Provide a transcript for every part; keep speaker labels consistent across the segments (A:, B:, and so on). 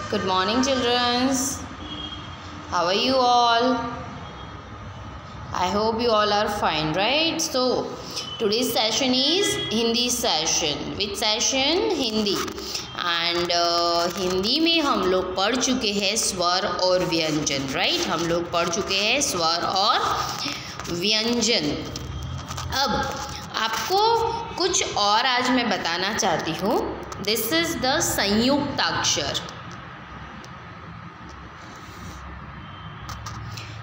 A: Good morning, children. How are you all? I hope you all are fine, right? So, today's session is Hindi session. Which session? Hindi. And Hindi में हम लोग पढ़ चुके हैं स्वर और व्यंजन, राइट? हम लोग पढ़ चुके हैं स्वर और व्यंजन। अब आपको कुछ और आज मैं बताना चाहती हूँ। दिस इज द संयुक्ताक्षर।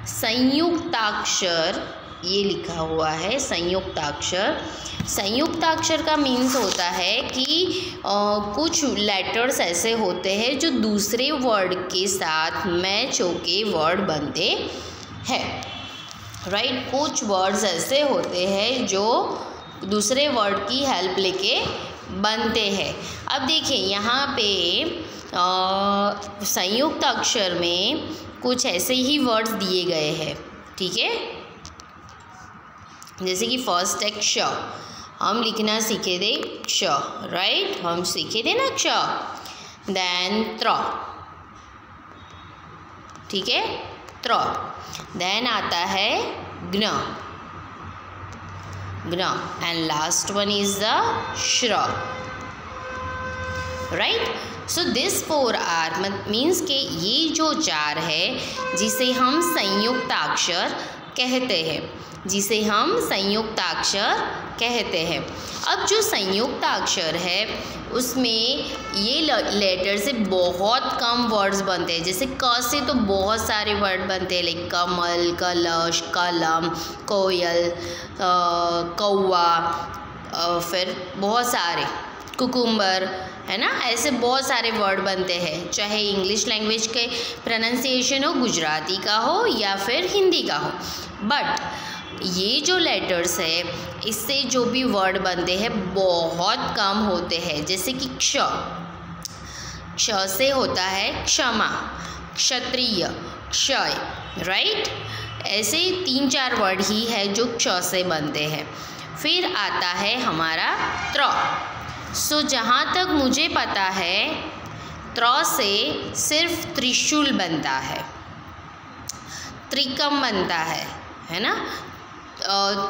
A: संयुक्ताक्षर ये लिखा हुआ है संयुक्ताक्षर। संयुक्ताक्षर का मीन्स होता है कि कुछ लेटर्स ऐसे होते हैं जो दूसरे वर्ड के साथ मैच होके वर्ड बनते हैं, राइट? कुछ वर्ड्स ऐसे होते हैं जो दूसरे वर्ड की हेल्प लेके बनते हैं। अब देखिए यहाँ पे संयुक्त अक्षर में कुछ ऐसे ही वर्ड्स दिए गए हैं, ठीक है? जैसे कि फर्स्ट है क्ष, हम लिखना सीखे थे क्ष, राइट? हम सीखे थे ना क्ष। देन त्र, ठीक है, त्र। देन आता है ज्ञ, ज्ञ, and last one is the श्र, right? So this 4 are means के ये जो 4 है जिसे हम संयुक्ताक्षर कहते हैं, जिसे हम संयुक्ताक्षर कहते हैं। अब जो संयुक्ताक्षर है उसमें ये लेटर से बहुत कम वर्ड्स बनते हैं। जैसे क से तो बहुत सारे वर्ड बनते हैं, लाइक कमल, कलश, कलम, कोयल, कौवा, फिर बहुत सारे कुकुम्बर, है ना? ऐसे बहुत सारे वर्ड बनते हैं, चाहे इंग्लिश लैंग्वेज के प्रोनाउंसिएशन हो, गुजराती का हो या फिर हिंदी का हो। बट ये जो लेटर्स है इससे जो भी वर्ड बनते हैं बहुत कम होते हैं। जैसे कि क्ष, क्ष से होता है क्षमा, क्षत्रिय, क्षय, राइट? ऐसे 3-4 वर्ड ही है जो क्ष से बनते हैं। फिर आता है हमारा त्र। सो जहाँ तक मुझे पता है त्र से सिर्फ त्रिशूल बनता है, त्रिकम बनता है ना?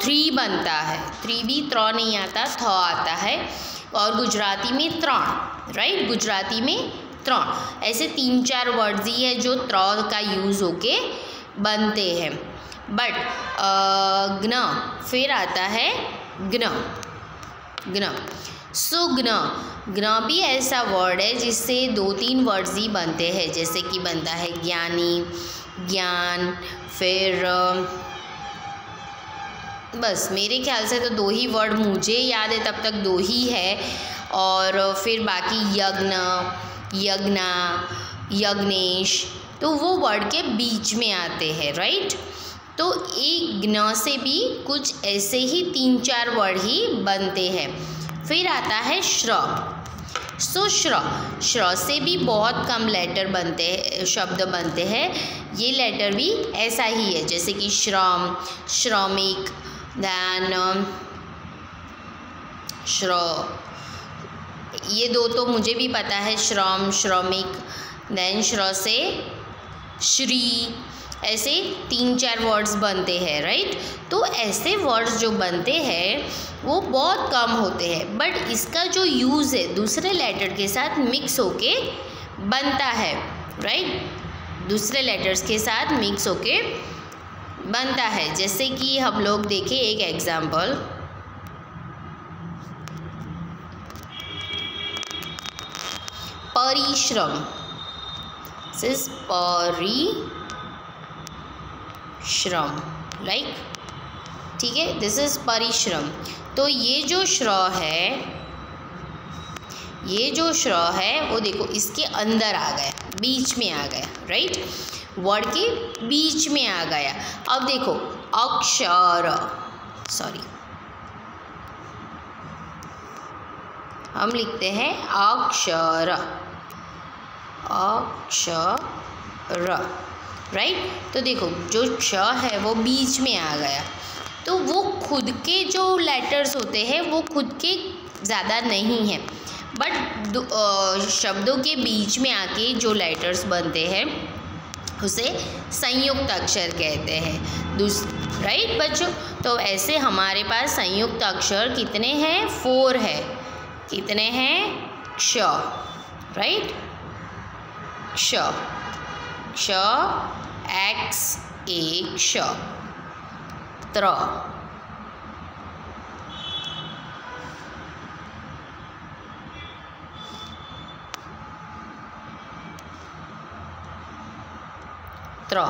A: 3 बनता है, 3 भी त्र नहीं आता, थ आता है। और गुजराती में त्रण, राइट? गुजराती में त्रण। ऐसे 3-4 वर्ड्स ही है जो त्र का यूज़ होके बनते हैं। बट ज्ञ, फिर आता है ज्ञ, ज्ञ। सो ज्ञ, ज्ञ भी ऐसा वर्ड है जिससे 2-3 वर्ड्स ही बनते हैं। जैसे कि बनता है ज्ञानी, ज्ञान, फिर बस मेरे ख्याल से तो 2 ही वर्ड मुझे याद है, तब तक 2 ही है। और फिर बाकी यज्ञ, यज्ञा, यज्ञेश, तो वो वर्ड के बीच में आते हैं, राइट? तो एक ज्ञ से भी कुछ ऐसे ही 3-4 वर्ड ही बनते हैं। फिर आता है श्र। सो श्र, श्र से भी बहुत कम लेटर बनते हैं, शब्द बनते हैं। ये लेटर भी ऐसा ही है, जैसे कि श्रम, श्रमिक, देन श्र, ये 2 तो मुझे भी पता है, श्रम, श्रमिक। देन श्र से श्री, ऐसे 3-4 वर्ड्स बनते हैं, राइट? तो ऐसे वर्ड्स जो बनते हैं वो बहुत कम होते हैं। बट इसका जो यूज़ है दूसरे लेटर के साथ मिक्स होके बनता है, राइट? दूसरे लेटर्स के साथ मिक्स होके बनता है। जैसे कि हम लोग देखें एक एग्जाम्पल, परिश्रम, दिस परिश्रम, लाइक, ठीक है? दिस इज परिश्रम। तो ये जो श्र है, ये जो श्र है वो देखो इसके अंदर आ गया, बीच में आ गया, राइट? वर्ड के बीच में आ गया। अब देखो अक्षर, सॉरी, हम लिखते हैं अक्षर, अक्षर, राइट? तो देखो जो क्ष है वो बीच में आ गया, तो वो खुद के जो लेटर्स होते हैं वो खुद के ज़्यादा नहीं हैं, बट शब्दों के बीच में आके जो लेटर्स बनते हैं उसे संयुक्त अक्षर कहते हैं। राइट बच्चों, तो ऐसे हमारे पास संयुक्त अक्षर कितने हैं? 4 है। कितने हैं? क्ष, राइट, क्ष, क्ष, एक्स एक क्ष, त्र, त्र,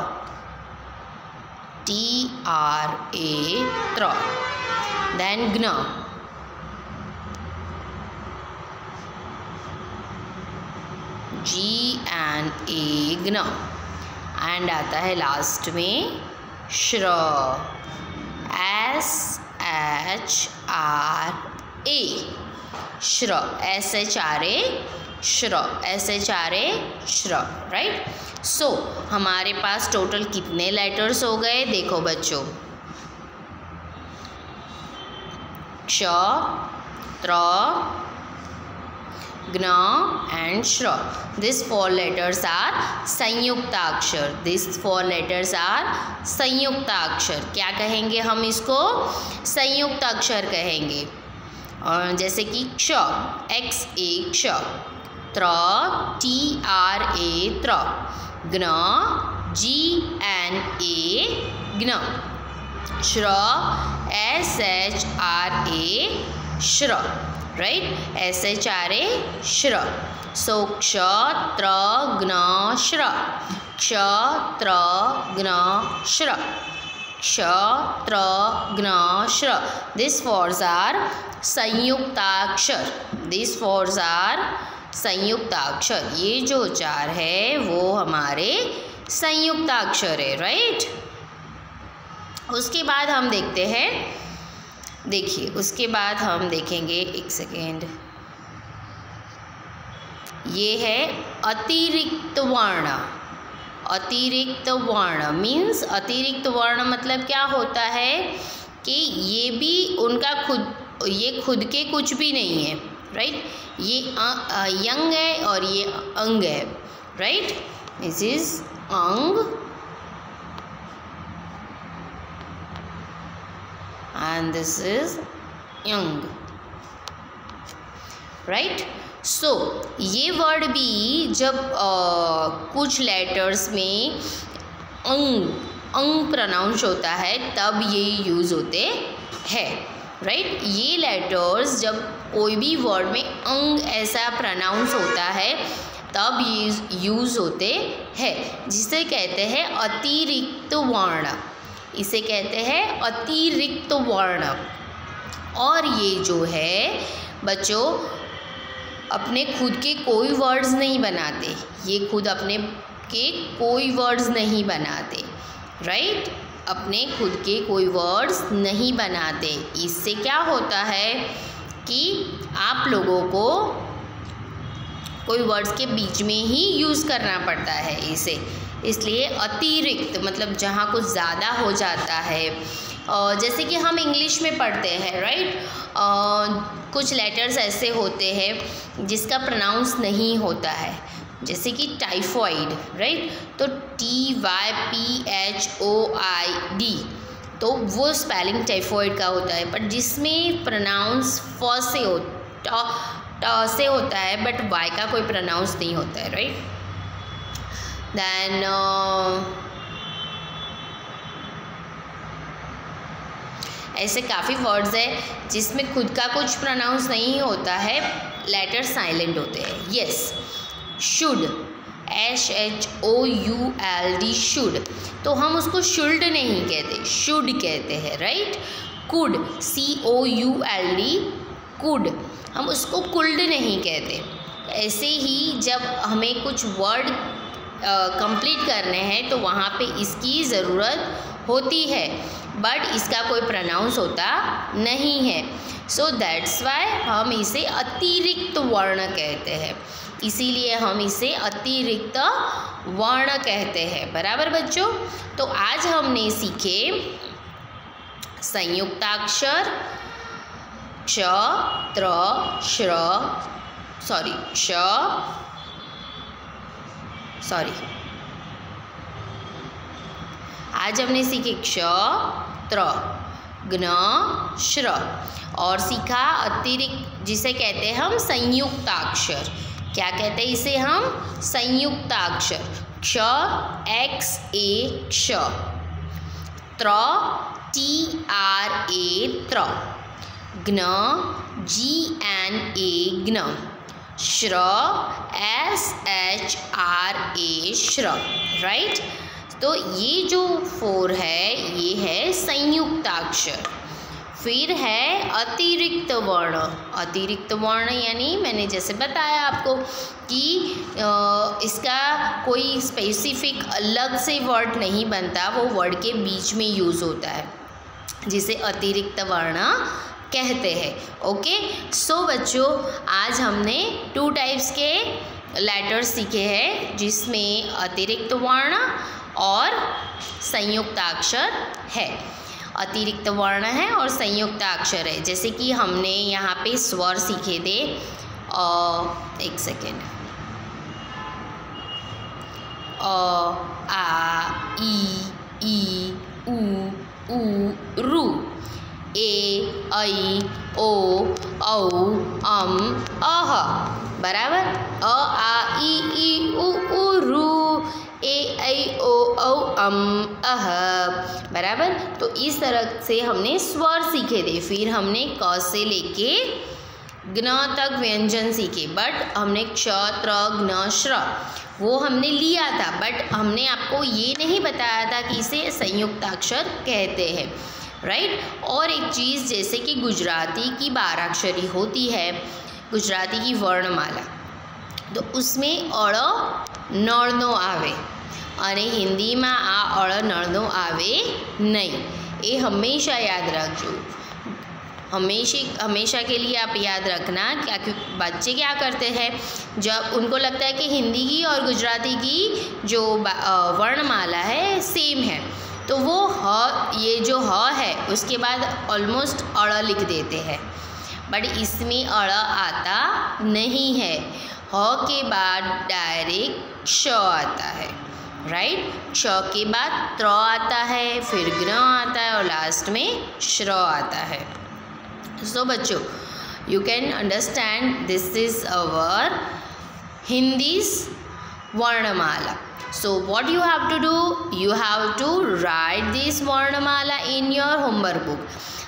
A: TRA, त्र, then gna, GNA, gna, and आता है लास्ट में श्र, SHRA, श्र, SHRA, श्र, SHRA, श्र, राइट। सो हमारे पास टोटल कितने लेटर्स हो गए? देखो बच्चों, क्ष, त्र, ज्ञ and श्र। These 4 letters are संयुक्ताक्षर। These 4 letters are संयुक्ताक्षर। क्या कहेंगे हम इसको? संयुक्ताक्षर कहेंगे। और जैसे कि क्ष, एक्स एक क्ष, त्र, TRA, त्र, ज्ञ, GNA, ज्ञ, श्र, SHRA, श्र, राइट, SHRA, श्र। सो क्ष, त्र, ज्ञ, श्र, क्ष, त्र, ज्ञ, श्र, क्ष, त्र, ज्ञ, श्र। दिस 4s आर संयुक्ताक्षर। दिस 4s आर संयुक्ताक्षर। ये जो 4 है वो हमारे संयुक्ताक्षर है, राइट। उसके बाद हम देखते हैं, देखिए उसके बाद हम देखेंगे, एक सेकेंड, ये है अतिरिक्त वर्ण। अतिरिक्त वर्ण मीन्स, अतिरिक्त वर्ण मतलब क्या होता है कि ये भी उनका ये खुद के कुछ भी नहीं है, राइट। ये यंग है और ये अंग है, राइट। दिस इज अंग and this is young, right। so ये वर्ड भी जब कुछ लेटर्स में अंग प्रोनाउंस होता है तब ये यूज़ होते हैं, राइट। ये लेटर्स जब कोई भी वर्ड में अंग ऐसा प्रोनाउंस होता है तब ये यूज़ होते हैं, जिसे कहते हैं अतिरिक्त वर्ण। इसे कहते हैं अतिरिक्त वर्ण। और ये जो है बच्चों अपने खुद के कोई वर्ड्स नहीं बनाते, ये खुद अपने के कोई वर्ड्स नहीं बनाते, राइट। अपने खुद के कोई वर्ड्स नहीं बनाते। इससे क्या होता है कि आप लोगों को कोई वर्ड्स के बीच में ही यूज़ करना पड़ता है इसे, इसलिए अतिरिक्त मतलब जहाँ कुछ ज़्यादा हो जाता है। जैसे कि हम इंग्लिश में पढ़ते हैं, राइट। कुछ लेटर्स ऐसे होते हैं जिसका प्रोनाउंस नहीं होता है, जैसे कि टाइफॉइड, राइट। तो TYPHOID, तो वो स्पेलिंग टाइफॉइड का होता है, बट जिसमें प्रोनाउंस फ से से होता है बट वाई का कोई प्रोनाउंस नहीं होता है, राइट। देन ऐसे काफ़ी वर्ड्स है जिसमें खुद का कुछ प्रोनाउंस नहीं होता है, लेटर साइलेंट होते हैं। यस, शुड, SHOULD, शुड, तो हम उसको शुल्ड नहीं कहते, शुड कहते हैं, राइट। कुड, COULD, कुड, हम उसको कुल्ड नहीं कहते। ऐसे ही जब हमें कुछ वर्ड कंप्लीट करने हैं तो वहाँ पे इसकी ज़रूरत होती है, बट इसका कोई प्रोनाउंस होता नहीं है। सो दैट्स वाई हम इसे अतिरिक्त वर्ण कहते हैं, इसीलिए हम इसे अतिरिक्त वर्ण कहते हैं, बराबर बच्चों। तो आज हमने सीखे संयुक्ताक्षर क्ष, त्र, श्र, आज हमने सीखे क्ष, त्र, ग्न, श्र और सीखा अतिरिक्त जिसे कहते हैं हम संयुक्ताक्षर। क्या कहते हैं इसे हम? संयुक्ताक्षर। क्ष, एक्स ए क्ष, त्र, टी आर ए त्र, ग्न, जी एन ए ग्न, श्र, एस एच आर ए श्र। राइट। तो ये जो 4 है ये है संयुक्ताक्षर। फिर है अतिरिक्त वर्ण। अतिरिक्त वर्ण यानी मैंने जैसे बताया आपको कि इसका कोई स्पेसिफिक अलग से वर्ड नहीं बनता, वो वर्ड के बीच में यूज़ होता है, जिसे अतिरिक्त वर्ण कहते हैं। ओके। सो बच्चों, आज हमने 2 टाइप्स के लेटर्स सीखे हैं, जिसमें अतिरिक्त वर्ण और संयुक्ताक्षर है। अतिरिक्त वर्ण है और संयुक्ताक्षर है। जैसे कि हमने यहाँ पे स्वर सीखे थे। एक सेकेंड। आ, ई, उ, रु, ए, ऐ, ओ, औ, अह। बराबर। आ, ई, उ, रु, ए, ऐ, ओ, औ, अह। बराबर। तो इस तरह से हमने स्वर सीखे थे। फिर हमने क से लेके ग्न तक व्यंजन सीखे, बट हमने क्ष, त्र, ग्न, श्र वो हमने लिया था, बट हमने आपको ये नहीं बताया था कि इसे संयुक्ताक्षर कहते हैं। राइट। और एक चीज़, जैसे कि गुजराती की 12 अक्षरी होती है, गुजराती की वर्णमाला, तो उसमें अड़ नळनो आवे और हिंदी में आ अड़ नळनो आवे नहीं। ये हमेशा याद रखो। हमेशा के लिए आप याद रखना। क्या बच्चे क्या करते हैं, जब उनको लगता है कि हिंदी की और गुजराती की जो वर्णमाला है सेम है, तो वो ह, ये जो ह है उसके बाद ऑलमोस्ट अड़ लिख देते हैं, बट इसमें अड़ आता नहीं है। ह के बाद डायरेक्ट श आता है। राइट। श के बाद त्र आता है, फिर ग्न आता है और लास्ट में श्र आता है। सो बच्चों, you can understand this is our Hindi's वर्णमाला. So what you have to do? You have to write this Varnamala in your homework book.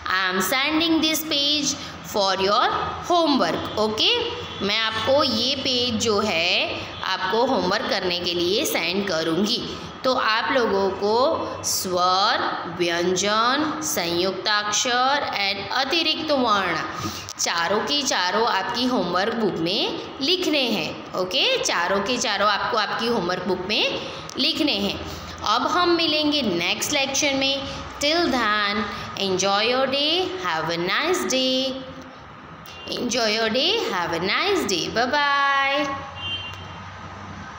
A: I am sending this page for your homework. Okay? मैं आपको ये page जो है आपको homework करने के लिए सेंड करूँगी. तो आप लोगों को स्वर, व्यंजन, संयुक्ताक्षर एंड अतिरिक्त वर्ण चारों की चारों आपकी होमवर्क बुक में लिखने हैं. ओके, चारों के चारों आपको आपकी होमवर्क बुक में लिखने हैं. अब हम मिलेंगे नेक्स्ट लेक्चर में. Till then enjoy your day, have a nice day. Enjoy your day. Have a nice day. Bye bye.